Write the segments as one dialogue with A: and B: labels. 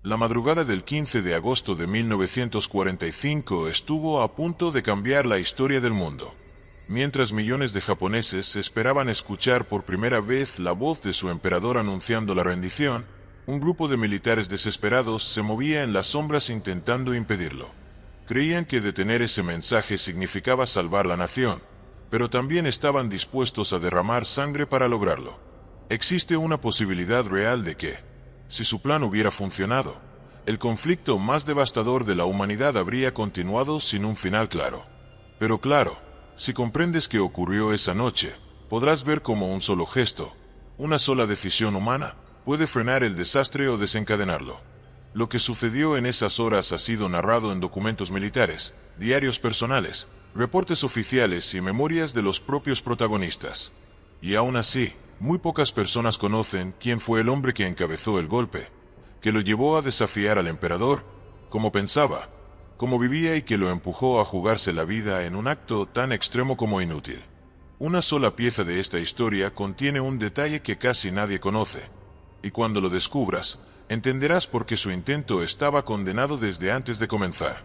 A: La madrugada del 15 de agosto de 1945 estuvo a punto de cambiar la historia del mundo. Mientras millones de japoneses esperaban escuchar por primera vez la voz de su emperador anunciando la rendición, un grupo de militares desesperados se movía en las sombras intentando impedirlo. Creían que detener ese mensaje significaba salvar la nación, pero también estaban dispuestos a derramar sangre para lograrlo. Existe una posibilidad real de que, si su plan hubiera funcionado, el conflicto más devastador de la humanidad habría continuado sin un final claro. Pero claro, si comprendes qué ocurrió esa noche, podrás ver cómo un solo gesto, una sola decisión humana, puede frenar el desastre o desencadenarlo. Lo que sucedió en esas horas ha sido narrado en documentos militares, diarios personales, reportes oficiales y memorias de los propios protagonistas. Y aún así, muy pocas personas conocen quién fue el hombre que encabezó el golpe, que lo llevó a desafiar al emperador, cómo pensaba, cómo vivía y que lo empujó a jugarse la vida en un acto tan extremo como inútil. Una sola pieza de esta historia contiene un detalle que casi nadie conoce, y cuando lo descubras, entenderás por qué su intento estaba condenado desde antes de comenzar.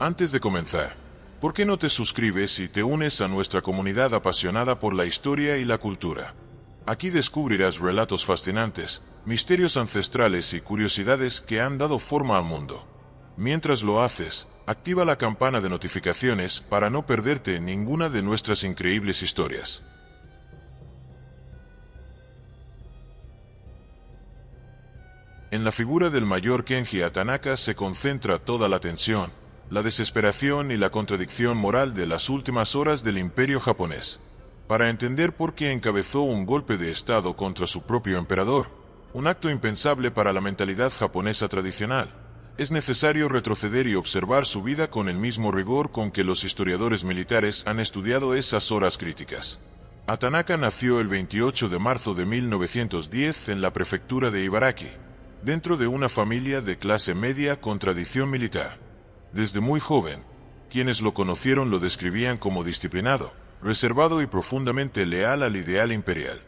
A: Antes de comenzar, ¿por qué no te suscribes y te unes a nuestra comunidad apasionada por la historia y la cultura? Aquí descubrirás relatos fascinantes, misterios ancestrales y curiosidades que han dado forma al mundo. Mientras lo haces, activa la campana de notificaciones para no perderte ninguna de nuestras increíbles historias. En la figura del mayor Kenji Tanaka se concentra toda la tensión, la desesperación y la contradicción moral de las últimas horas del Imperio japonés. Para entender por qué encabezó un golpe de estado contra su propio emperador, un acto impensable para la mentalidad japonesa tradicional, es necesario retroceder y observar su vida con el mismo rigor con que los historiadores militares han estudiado esas horas críticas. Tanaka nació el 28 de marzo de 1910 en la prefectura de Ibaraki, dentro de una familia de clase media con tradición militar. Desde muy joven, quienes lo conocieron lo describían como disciplinado, reservado y profundamente leal al ideal imperial.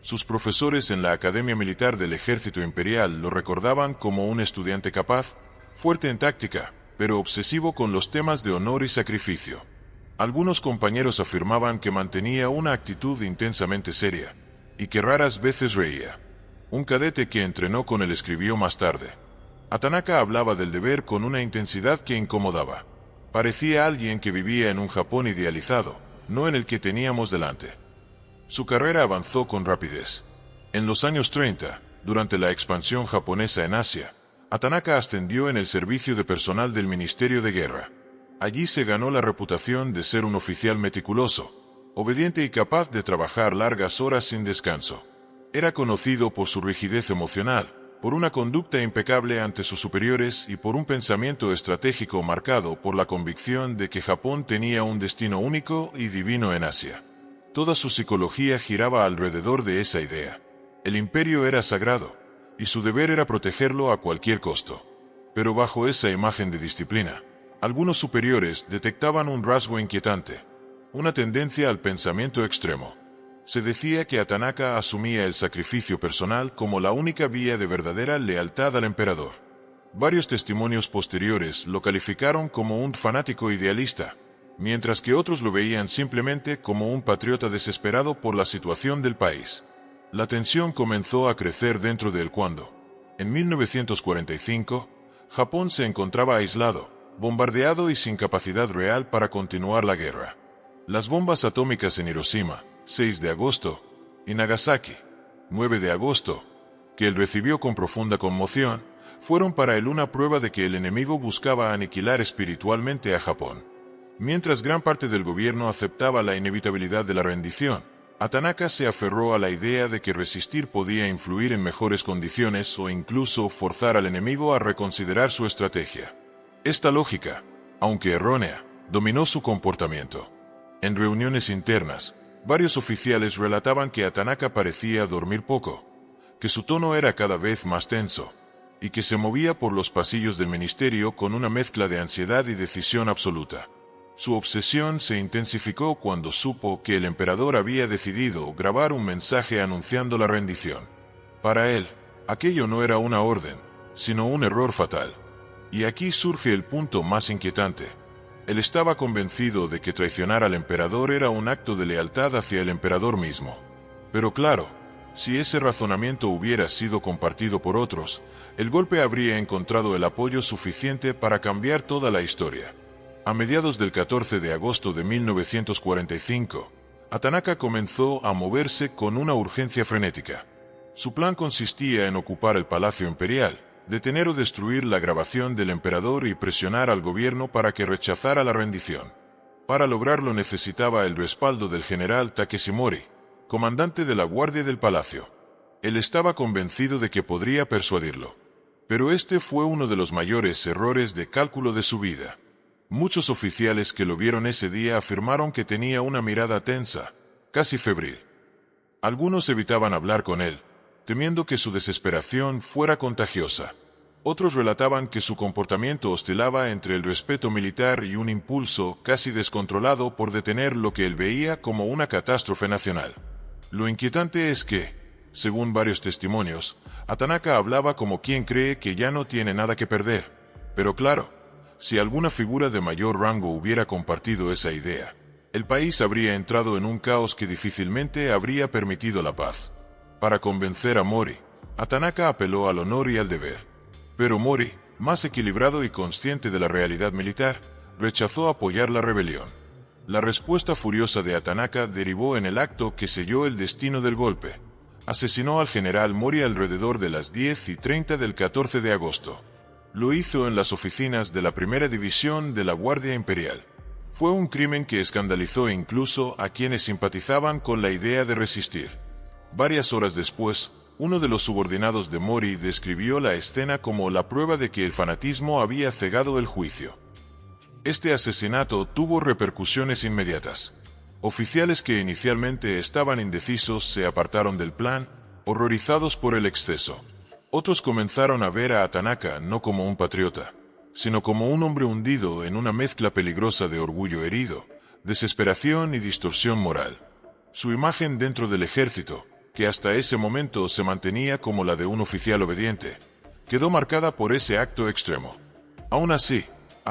A: Sus profesores en la Academia Militar del Ejército Imperial lo recordaban como un estudiante capaz, fuerte en táctica, pero obsesivo con los temas de honor y sacrificio. Algunos compañeros afirmaban que mantenía una actitud intensamente seria, y que raras veces reía. Un cadete que entrenó con él escribió más tarde: Tanaka hablaba del deber con una intensidad que incomodaba. Parecía alguien que vivía en un Japón idealizado, no en el que teníamos delante. Su carrera avanzó con rapidez. En los años 30, durante la expansión japonesa en Asia, Tanaka ascendió en el servicio de personal del Ministerio de Guerra. Allí se ganó la reputación de ser un oficial meticuloso, obediente y capaz de trabajar largas horas sin descanso. Era conocido por su rigidez emocional, por una conducta impecable ante sus superiores y por un pensamiento estratégico marcado por la convicción de que Japón tenía un destino único y divino en Asia. Toda su psicología giraba alrededor de esa idea. El imperio era sagrado, y su deber era protegerlo a cualquier costo. Pero bajo esa imagen de disciplina, algunos superiores detectaban un rasgo inquietante, una tendencia al pensamiento extremo. Se decía que Tanaka asumía el sacrificio personal como la única vía de verdadera lealtad al emperador. Varios testimonios posteriores lo calificaron como un fanático idealista, mientras que otros lo veían simplemente como un patriota desesperado por la situación del país. La tensión comenzó a crecer dentro de él cuando, en 1945, Japón se encontraba aislado, bombardeado y sin capacidad real para continuar la guerra. Las bombas atómicas en Hiroshima, 6 de agosto, y Nagasaki, 9 de agosto, que él recibió con profunda conmoción, fueron para él una prueba de que el enemigo buscaba aniquilar espiritualmente a Japón. Mientras gran parte del gobierno aceptaba la inevitabilidad de la rendición, Tanaka se aferró a la idea de que resistir podía influir en mejores condiciones o incluso forzar al enemigo a reconsiderar su estrategia. Esta lógica, aunque errónea, dominó su comportamiento. En reuniones internas, varios oficiales relataban que Tanaka parecía dormir poco, que su tono era cada vez más tenso, y que se movía por los pasillos del ministerio con una mezcla de ansiedad y decisión absoluta. Su obsesión se intensificó cuando supo que el emperador había decidido grabar un mensaje anunciando la rendición. Para él, aquello no era una orden, sino un error fatal. Y aquí surge el punto más inquietante. Él estaba convencido de que traicionar al emperador era un acto de lealtad hacia el emperador mismo. Pero claro, si ese razonamiento hubiera sido compartido por otros, el golpe habría encontrado el apoyo suficiente para cambiar toda la historia. A mediados del 14 de agosto de 1945, Tanaka comenzó a moverse con una urgencia frenética. Su plan consistía en ocupar el Palacio Imperial, detener o destruir la grabación del emperador y presionar al gobierno para que rechazara la rendición. Para lograrlo necesitaba el respaldo del general Takeshi Mori, comandante de la Guardia del Palacio. Él estaba convencido de que podría persuadirlo. Pero este fue uno de los mayores errores de cálculo de su vida. Muchos oficiales que lo vieron ese día afirmaron que tenía una mirada tensa, casi febril. Algunos evitaban hablar con él, temiendo que su desesperación fuera contagiosa. Otros relataban que su comportamiento oscilaba entre el respeto militar y un impulso casi descontrolado por detener lo que él veía como una catástrofe nacional. Lo inquietante es que, según varios testimonios, Tanaka hablaba como quien cree que ya no tiene nada que perder. Pero claro, si alguna figura de mayor rango hubiera compartido esa idea, el país habría entrado en un caos que difícilmente habría permitido la paz. Para convencer a Mori, Tanaka apeló al honor y al deber. Pero Mori, más equilibrado y consciente de la realidad militar, rechazó apoyar la rebelión. La respuesta furiosa de Tanaka derivó en el acto que selló el destino del golpe. Asesinó al general Mori alrededor de las 10:30 del 14 de agosto. Lo hizo en las oficinas de la Primera División de la Guardia Imperial. Fue un crimen que escandalizó incluso a quienes simpatizaban con la idea de resistir. Varias horas después, uno de los subordinados de Mori describió la escena como la prueba de que el fanatismo había cegado el juicio. Este asesinato tuvo repercusiones inmediatas. Oficiales que inicialmente estaban indecisos se apartaron del plan, horrorizados por el exceso. Otros comenzaron a ver a Tanaka no como un patriota, sino como un hombre hundido en una mezcla peligrosa de orgullo herido, desesperación y distorsión moral. Su imagen dentro del ejército, que hasta ese momento se mantenía como la de un oficial obediente, quedó marcada por ese acto extremo. Aún así,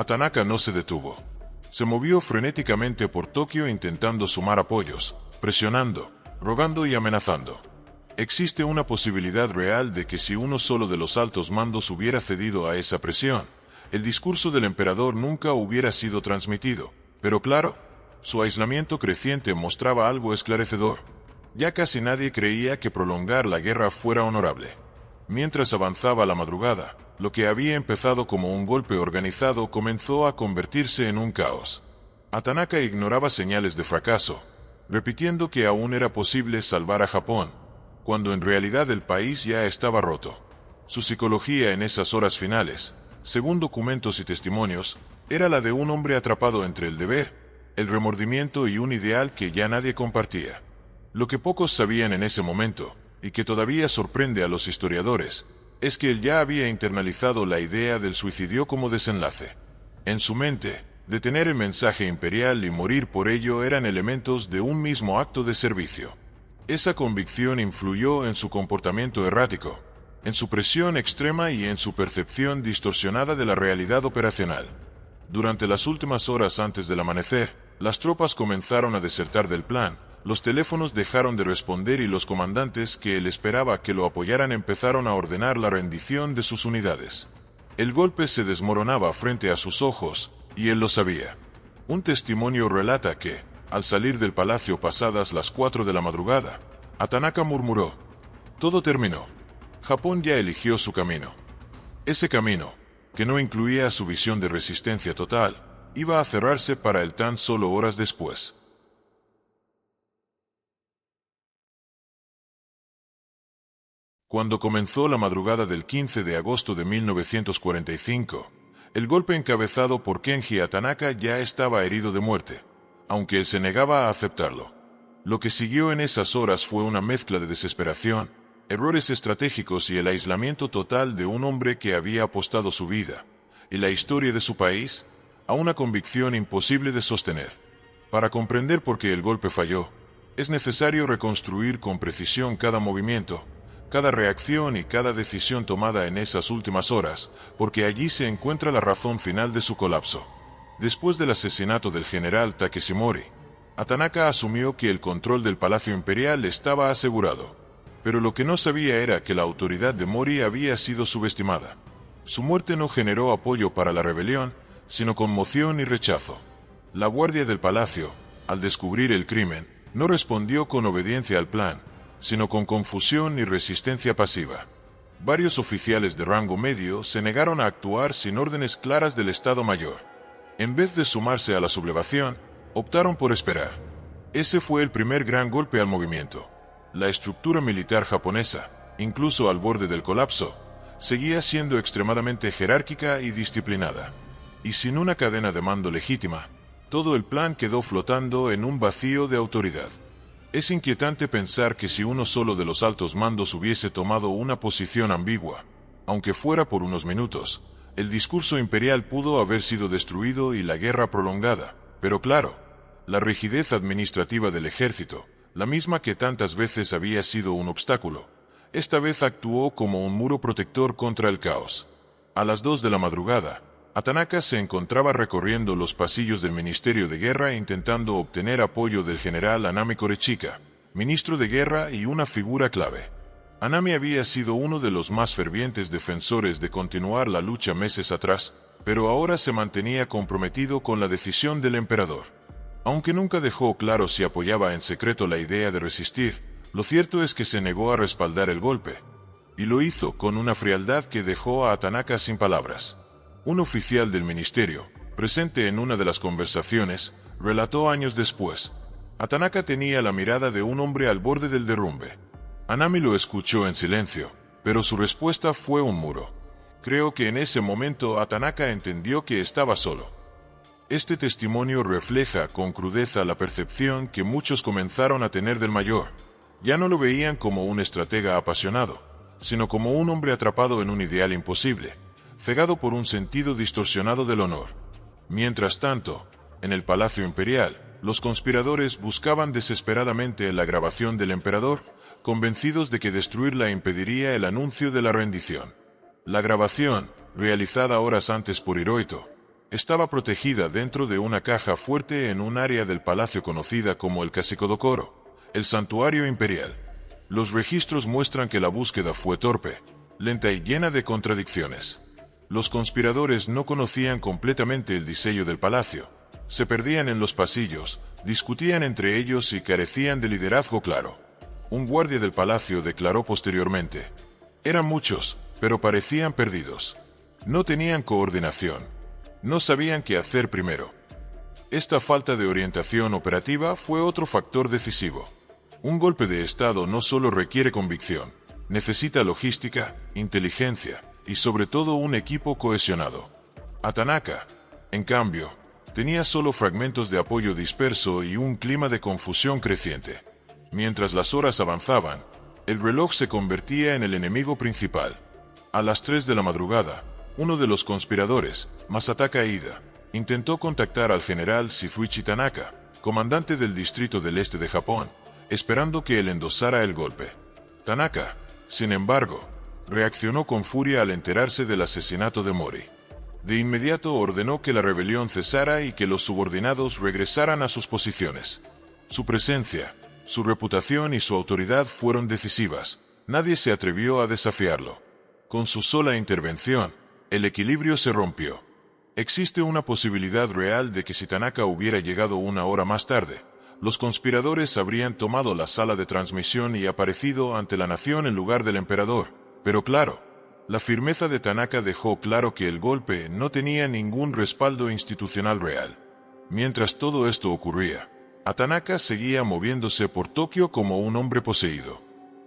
A: Tanaka no se detuvo. Se movió frenéticamente por Tokio intentando sumar apoyos, presionando, rogando y amenazando. Existe una posibilidad real de que si uno solo de los altos mandos hubiera cedido a esa presión, el discurso del emperador nunca hubiera sido transmitido. Pero claro, su aislamiento creciente mostraba algo esclarecedor. Ya casi nadie creía que prolongar la guerra fuera honorable. Mientras avanzaba la madrugada, lo que había empezado como un golpe organizado comenzó a convertirse en un caos. Tanaka ignoraba señales de fracaso, repitiendo que aún era posible salvar a Japón, cuando en realidad el país ya estaba roto. Su psicología en esas horas finales, según documentos y testimonios, era la de un hombre atrapado entre el deber, el remordimiento y un ideal que ya nadie compartía. Lo que pocos sabían en ese momento, y que todavía sorprende a los historiadores, es que él ya había internalizado la idea del suicidio como desenlace. En su mente, detener el mensaje imperial y morir por ello eran elementos de un mismo acto de servicio. Esa convicción influyó en su comportamiento errático, en su presión extrema y en su percepción distorsionada de la realidad operacional. Durante las últimas horas antes del amanecer, las tropas comenzaron a desertar del plan, los teléfonos dejaron de responder y los comandantes que él esperaba que lo apoyaran empezaron a ordenar la rendición de sus unidades. El golpe se desmoronaba frente a sus ojos, y él lo sabía. Un testimonio relata que, al salir del palacio pasadas las 4 de la madrugada, Tanaka murmuró: «Todo terminó. Japón ya eligió su camino». Ese camino, que no incluía su visión de resistencia total, iba a cerrarse para él tan solo horas después. Cuando comenzó la madrugada del 15 de agosto de 1945, el golpe encabezado por Kenji Tanaka ya estaba herido de muerte, aunque él se negaba a aceptarlo. Lo que siguió en esas horas fue una mezcla de desesperación, errores estratégicos y el aislamiento total de un hombre que había apostado su vida, y la historia de su país, a una convicción imposible de sostener. Para comprender por qué el golpe falló, es necesario reconstruir con precisión cada movimiento, cada reacción y cada decisión tomada en esas últimas horas, porque allí se encuentra la razón final de su colapso. Después del asesinato del general Takeshi Mori, Tanaka asumió que el control del Palacio Imperial estaba asegurado. Pero lo que no sabía era que la autoridad de Mori había sido subestimada. Su muerte no generó apoyo para la rebelión, sino conmoción y rechazo. La guardia del palacio, al descubrir el crimen, no respondió con obediencia al plan, sino con confusión y resistencia pasiva. Varios oficiales de rango medio se negaron a actuar sin órdenes claras del Estado Mayor. En vez de sumarse a la sublevación, optaron por esperar. Ese fue el primer gran golpe al movimiento. La estructura militar japonesa, incluso al borde del colapso, seguía siendo extremadamente jerárquica y disciplinada. Y sin una cadena de mando legítima, todo el plan quedó flotando en un vacío de autoridad. Es inquietante pensar que si uno solo de los altos mandos hubiese tomado una posición ambigua, aunque fuera por unos minutos, el discurso imperial pudo haber sido destruido y la guerra prolongada. Pero claro, la rigidez administrativa del ejército, la misma que tantas veces había sido un obstáculo, esta vez actuó como un muro protector contra el caos. A las 2 de la madrugada, Tanaka se encontraba recorriendo los pasillos del Ministerio de Guerra intentando obtener apoyo del general Anami Korechika, ministro de Guerra y una figura clave. Anami había sido uno de los más fervientes defensores de continuar la lucha meses atrás, pero ahora se mantenía comprometido con la decisión del emperador. Aunque nunca dejó claro si apoyaba en secreto la idea de resistir, lo cierto es que se negó a respaldar el golpe, y lo hizo con una frialdad que dejó a Tanaka sin palabras. Un oficial del ministerio, presente en una de las conversaciones, relató años después: Tanaka tenía la mirada de un hombre al borde del derrumbe. Anami lo escuchó en silencio, pero su respuesta fue un muro. Creo que en ese momento Tanaka entendió que estaba solo. Este testimonio refleja con crudeza la percepción que muchos comenzaron a tener del mayor. Ya no lo veían como un estratega apasionado, sino como un hombre atrapado en un ideal imposible, cegado por un sentido distorsionado del honor. Mientras tanto, en el Palacio Imperial, los conspiradores buscaban desesperadamente la grabación del emperador, convencidos de que destruirla impediría el anuncio de la rendición. La grabación, realizada horas antes por Hirohito, estaba protegida dentro de una caja fuerte en un área del palacio conocida como el Kashikodokoro, el santuario imperial. Los registros muestran que la búsqueda fue torpe, lenta y llena de contradicciones. Los conspiradores no conocían completamente el diseño del palacio, se perdían en los pasillos, discutían entre ellos y carecían de liderazgo claro. Un guardia del palacio declaró posteriormente: eran muchos, pero parecían perdidos. No tenían coordinación. No sabían qué hacer primero. Esta falta de orientación operativa fue otro factor decisivo. Un golpe de Estado no solo requiere convicción, necesita logística, inteligencia y sobre todo un equipo cohesionado. Tanaka, en cambio, tenía solo fragmentos de apoyo disperso y un clima de confusión creciente. Mientras las horas avanzaban, el reloj se convertía en el enemigo principal. A las 3 de la madrugada, uno de los conspiradores, Masataka Ida, intentó contactar al general Shifuichi Tanaka, comandante del distrito del este de Japón, esperando que él endosara el golpe. Tanaka, sin embargo, reaccionó con furia al enterarse del asesinato de Mori. De inmediato ordenó que la rebelión cesara y que los subordinados regresaran a sus posiciones. Su presencia, su reputación y su autoridad fueron decisivas. Nadie se atrevió a desafiarlo. Con su sola intervención, el equilibrio se rompió. Existe una posibilidad real de que si Tanaka hubiera llegado una hora más tarde, los conspiradores habrían tomado la sala de transmisión y aparecido ante la nación en lugar del emperador. Pero claro, la firmeza de Tanaka dejó claro que el golpe no tenía ningún respaldo institucional real. Mientras todo esto ocurría, Tanaka seguía moviéndose por Tokio como un hombre poseído.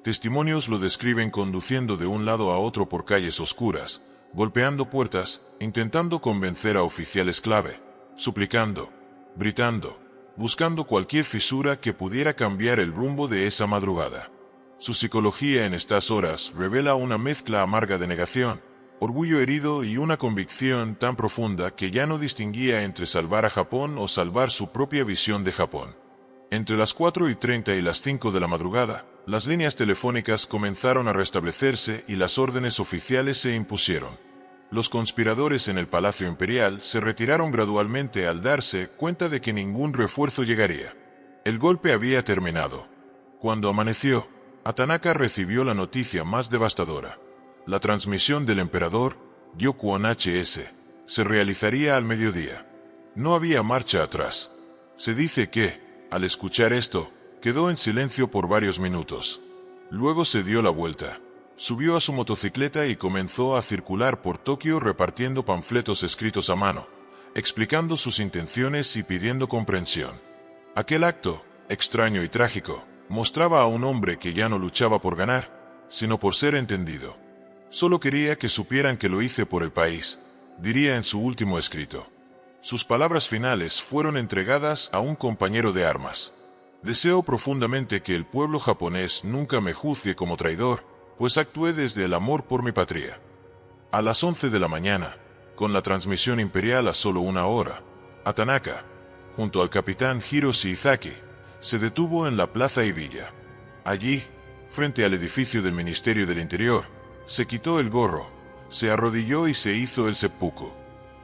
A: Testimonios lo describen conduciendo de un lado a otro por calles oscuras, golpeando puertas, intentando convencer a oficiales clave, suplicando, gritando, buscando cualquier fisura que pudiera cambiar el rumbo de esa madrugada. Su psicología en estas horas revela una mezcla amarga de negación, orgullo herido y una convicción tan profunda que ya no distinguía entre salvar a Japón o salvar su propia visión de Japón. Entre las 4:30 y las 5 de la madrugada, las líneas telefónicas comenzaron a restablecerse y las órdenes oficiales se impusieron. Los conspiradores en el Palacio Imperial se retiraron gradualmente al darse cuenta de que ningún refuerzo llegaría. El golpe había terminado. Cuando amaneció, Atanaka recibió la noticia más devastadora. La transmisión del emperador, Gyokuon HS, se realizaría al mediodía. No había marcha atrás. Se dice que, al escuchar esto, quedó en silencio por varios minutos. Luego se dio la vuelta, subió a su motocicleta y comenzó a circular por Tokio repartiendo panfletos escritos a mano, explicando sus intenciones y pidiendo comprensión. Aquel acto, extraño y trágico, mostraba a un hombre que ya no luchaba por ganar, sino por ser entendido. Solo quería que supieran que lo hice por el país, diría en su último escrito. Sus palabras finales fueron entregadas a un compañero de armas. Deseo profundamente que el pueblo japonés nunca me juzgue como traidor, pues actué desde el amor por mi patria. A las 11 de la mañana, con la transmisión imperial a solo 1 hora, Atanaka, junto al capitán Hiroshi Izaki, se detuvo en la Plaza Ibiya. Allí, frente al edificio del Ministerio del Interior, se quitó el gorro, se arrodilló y se hizo el seppuku.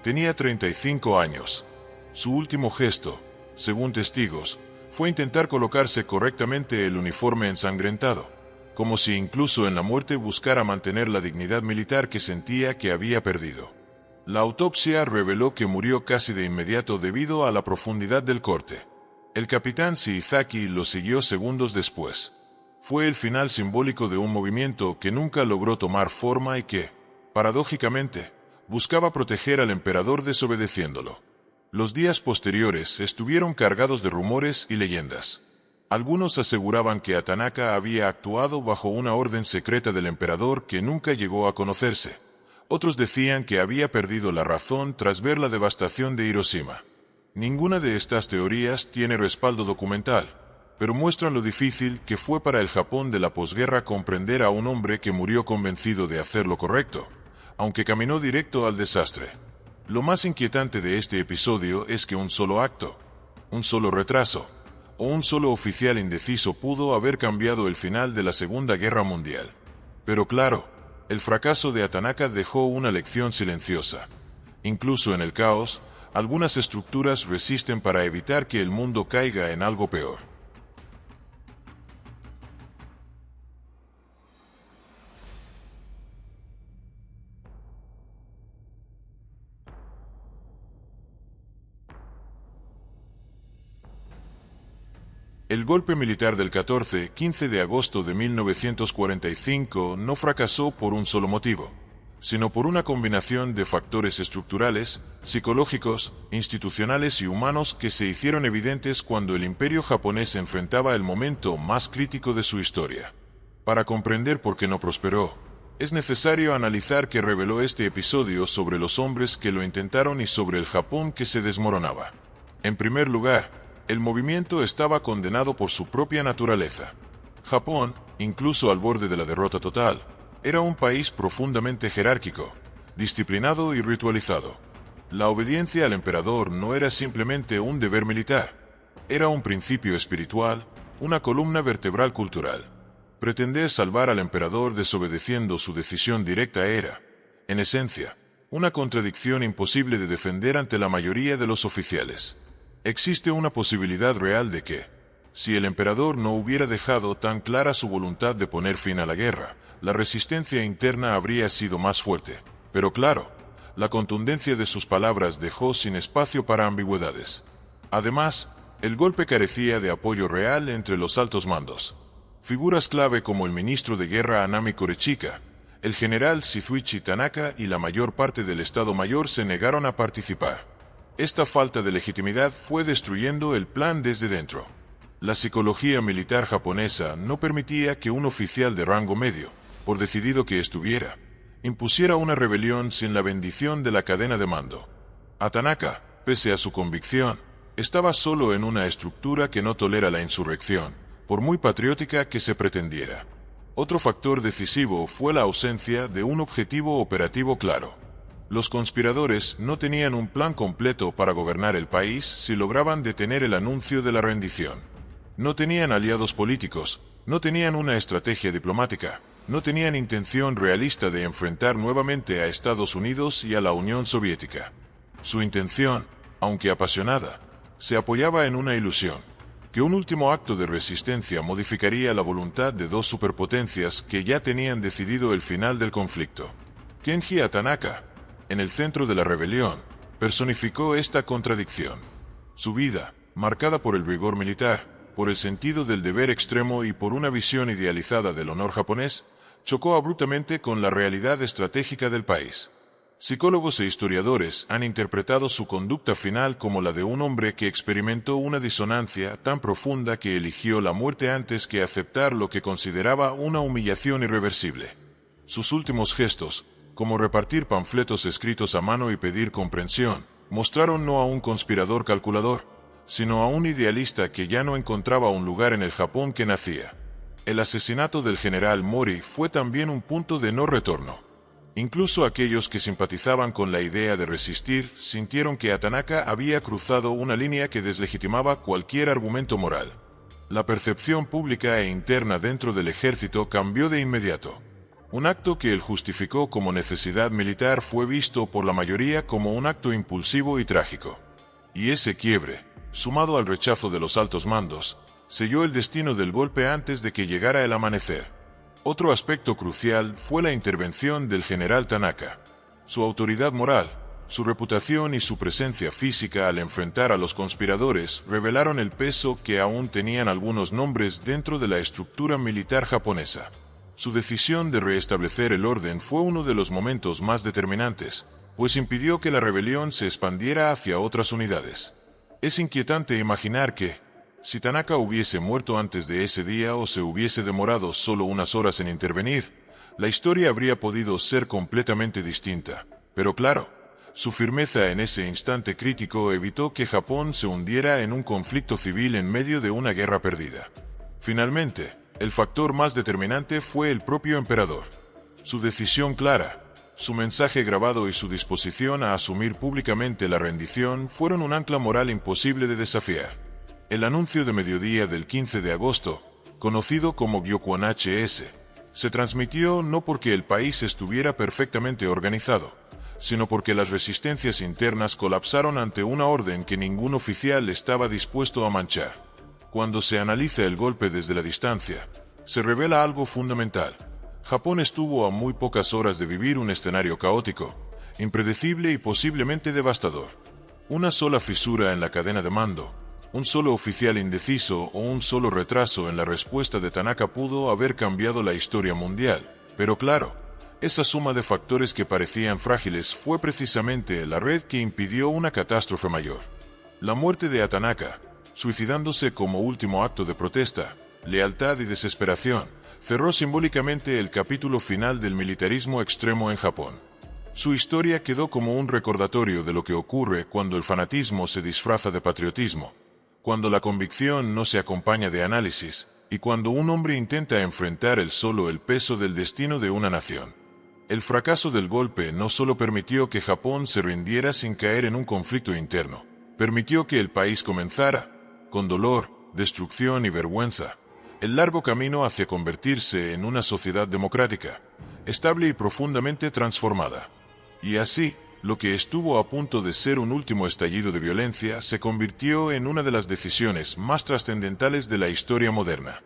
A: Tenía 35 años. Su último gesto, según testigos, fue intentar colocarse correctamente el uniforme ensangrentado, como si incluso en la muerte buscara mantener la dignidad militar que sentía que había perdido. La autopsia reveló que murió casi de inmediato debido a la profundidad del corte. El capitán Shiizaki lo siguió segundos después. Fue el final simbólico de un movimiento que nunca logró tomar forma y que, paradójicamente, buscaba proteger al emperador desobedeciéndolo. Los días posteriores estuvieron cargados de rumores y leyendas. Algunos aseguraban que Atanaka había actuado bajo una orden secreta del emperador que nunca llegó a conocerse. Otros decían que había perdido la razón tras ver la devastación de Hiroshima. Ninguna de estas teorías tiene respaldo documental, pero muestran lo difícil que fue para el Japón de la posguerra comprender a un hombre que murió convencido de hacer lo correcto, aunque caminó directo al desastre. Lo más inquietante de este episodio es que un solo acto, un solo retraso, o un solo oficial indeciso pudo haber cambiado el final de la Segunda Guerra Mundial. Pero claro, el fracaso de Atanaka dejó una lección silenciosa. Incluso en el caos, algunas estructuras resisten para evitar que el mundo caiga en algo peor. El golpe militar del 14-15 de agosto de 1945 no fracasó por un solo motivo, sino por una combinación de factores estructurales, psicológicos, institucionales y humanos que se hicieron evidentes cuando el imperio japonés enfrentaba el momento más crítico de su historia. Para comprender por qué no prosperó, es necesario analizar qué reveló este episodio sobre los hombres que lo intentaron y sobre el Japón que se desmoronaba. En primer lugar, el movimiento estaba condenado por su propia naturaleza. Japón, incluso al borde de la derrota total, era un país profundamente jerárquico, disciplinado y ritualizado. La obediencia al emperador no era simplemente un deber militar, era un principio espiritual, una columna vertebral cultural. Pretender salvar al emperador desobedeciendo su decisión directa era, en esencia, una contradicción imposible de defender ante la mayoría de los oficiales. Existe una posibilidad real de que, si el emperador no hubiera dejado tan clara su voluntad de poner fin a la guerra, la resistencia interna habría sido más fuerte. Pero claro, la contundencia de sus palabras dejó sin espacio para ambigüedades. Además, el golpe carecía de apoyo real entre los altos mandos. Figuras clave como el ministro de Guerra Anami Korechika, el general Shizuichi Tanaka y la mayor parte del Estado Mayor se negaron a participar. Esta falta de legitimidad fue destruyendo el plan desde dentro. La psicología militar japonesa no permitía que un oficial de rango medio, por decidido que estuviera, impusiera una rebelión sin la bendición de la cadena de mando. Tanaka, pese a su convicción, estaba solo en una estructura que no tolera la insurrección, por muy patriótica que se pretendiera. Otro factor decisivo fue la ausencia de un objetivo operativo claro. Los conspiradores no tenían un plan completo para gobernar el país si lograban detener el anuncio de la rendición. No tenían aliados políticos, no tenían una estrategia diplomática, no tenían intención realista de enfrentar nuevamente a Estados Unidos y a la Unión Soviética. Su intención, aunque apasionada, se apoyaba en una ilusión, que un último acto de resistencia modificaría la voluntad de dos superpotencias que ya tenían decidido el final del conflicto. Kenji Tanaka, en el centro de la rebelión, personificó esta contradicción. Su vida, marcada por el rigor militar, por el sentido del deber extremo y por una visión idealizada del honor japonés, chocó abruptamente con la realidad estratégica del país. Psicólogos e historiadores han interpretado su conducta final como la de un hombre que experimentó una disonancia tan profunda que eligió la muerte antes que aceptar lo que consideraba una humillación irreversible. Sus últimos gestos, como repartir panfletos escritos a mano y pedir comprensión, mostraron no a un conspirador calculador, sino a un idealista que ya no encontraba un lugar en el Japón que nacía. El asesinato del general Mori fue también un punto de no retorno. Incluso aquellos que simpatizaban con la idea de resistir sintieron que Tanaka había cruzado una línea que deslegitimaba cualquier argumento moral. La percepción pública e interna dentro del ejército cambió de inmediato. Un acto que él justificó como necesidad militar fue visto por la mayoría como un acto impulsivo y trágico. Y ese quiebre, sumado al rechazo de los altos mandos, selló el destino del golpe antes de que llegara el amanecer. Otro aspecto crucial fue la intervención del general Tanaka. Su autoridad moral, su reputación y su presencia física al enfrentar a los conspiradores revelaron el peso que aún tenían algunos nombres dentro de la estructura militar japonesa. Su decisión de restablecer el orden fue uno de los momentos más determinantes, pues impidió que la rebelión se expandiera hacia otras unidades. Es inquietante imaginar que, si Tanaka hubiese muerto antes de ese día o se hubiese demorado solo unas horas en intervenir, la historia habría podido ser completamente distinta. Pero claro, su firmeza en ese instante crítico evitó que Japón se hundiera en un conflicto civil en medio de una guerra perdida. Finalmente, el factor más determinante fue el propio emperador. Su decisión clara, su mensaje grabado y su disposición a asumir públicamente la rendición fueron un ancla moral imposible de desafiar. El anuncio de mediodía del 15 de agosto, conocido como Gyokuan HS, se transmitió no porque el país estuviera perfectamente organizado, sino porque las resistencias internas colapsaron ante una orden que ningún oficial estaba dispuesto a manchar. Cuando se analiza el golpe desde la distancia, se revela algo fundamental. Japón estuvo a muy pocas horas de vivir un escenario caótico, impredecible y posiblemente devastador. Una sola fisura en la cadena de mando, un solo oficial indeciso o un solo retraso en la respuesta de Tanaka pudo haber cambiado la historia mundial. Pero claro, esa suma de factores que parecían frágiles fue precisamente la red que impidió una catástrofe mayor. La muerte de Tanaka, suicidándose como último acto de protesta, lealtad y desesperación, cerró simbólicamente el capítulo final del militarismo extremo en Japón. Su historia quedó como un recordatorio de lo que ocurre cuando el fanatismo se disfraza de patriotismo, cuando la convicción no se acompaña de análisis, y cuando un hombre intenta enfrentar solo el peso del destino de una nación. El fracaso del golpe no solo permitió que Japón se rindiera sin caer en un conflicto interno, permitió que el país comenzara, con dolor, destrucción y vergüenza, el largo camino hacia convertirse en una sociedad democrática, estable y profundamente transformada. Y así, lo que estuvo a punto de ser un último estallido de violencia se convirtió en una de las decisiones más trascendentales de la historia moderna.